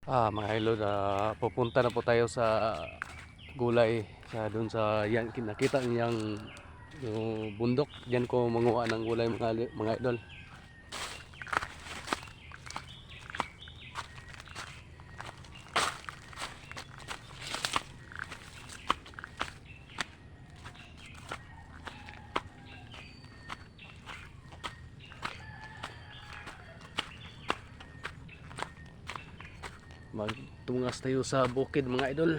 Mga idol, pupunta na po tayo sa gulay sa doon sa yan nakita niyang yung bundok. Diyan ko manguha ng gulay mga idol. Magtungas tayo sa bukid mga idol.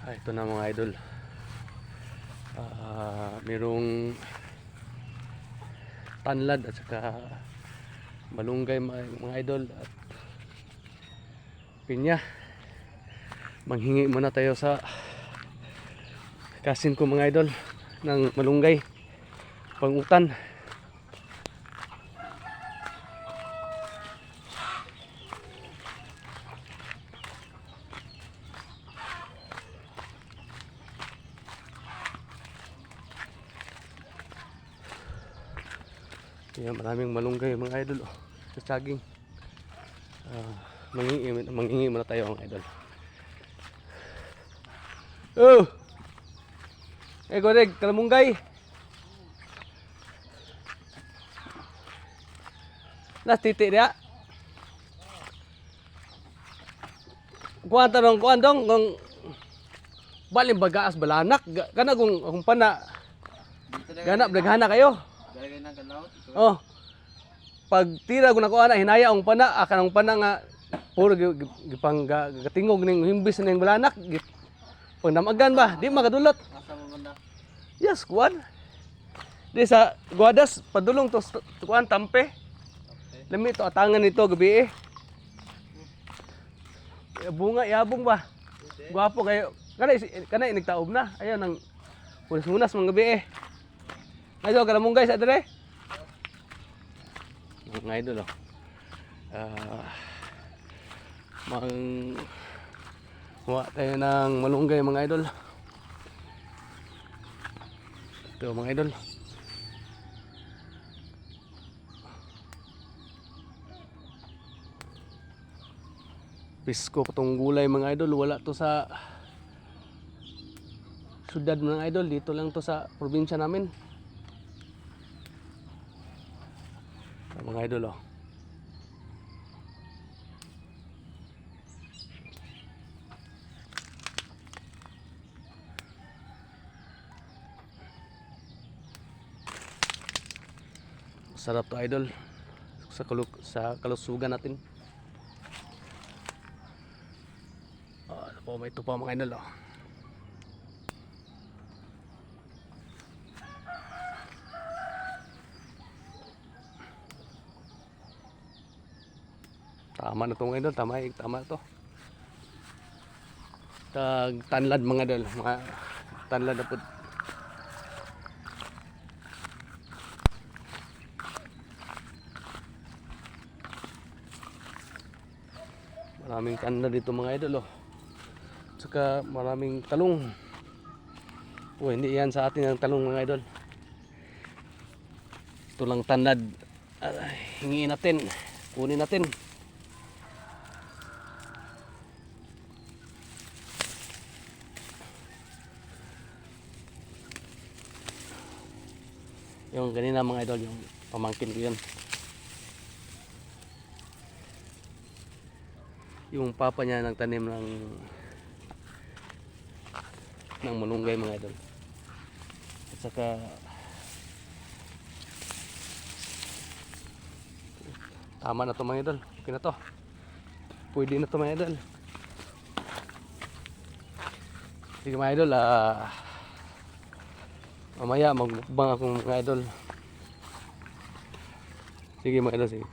Ito na mga idol. Merong tanlad at saka malunggay mga idol at pinya. Manghingi muna tayo sa kasin ko mga idol ng malunggay pangutan. Yan, maraming malunggay mga idol sa saging. Manghingi muna tayo mga idol. Oh! Godeg, kalamunggay. Nas titik dia. Kuan dong kung baling bagaas balanak kana kung pana ganap daghana kayo. Oh. Pag tira ko nako ana hinaya ang pana kanang pana nga puro gipang gatingog ning himbis ning balanak pag namagan ba di makadulot. Yes, kuan. Di sa Guadas padulong to kuan tampe. Lami to atangan nito gabi bunga yabong ba. Gwapo kayo. Kana inigtaob na. Ayo nang punas-punas mga gabi Ngayon kalamunggay sa dire. Mga idol Huwa tayo ng malunggay mga idol. Ito mga idol. Pisko itong gulay mga idol. Wala to sa syudad mga idol. Dito lang to sa probinsya namin. Mga idol sarap to idol sa kalusugan natin. May tupa mga idol Tama na to mga idol, tama to. Tanlad mga idol, mga tanlad na po. Maraming tanlad dito mga idol Saka maraming talong. Hindi yan sa atin ang talong mga idol. Ito lang tanlad. Hingiin natin, kunin natin. Yung ganina mga idol, yung pamangkin ko yun. Yung papa niya nagtanim ng malunggay mga idol. At saka tama na to mga idol. Okay na to. Pwede na to mga idol. Sige mga idol, mamaya magbang ako mga idol. Sige mga idol, sige.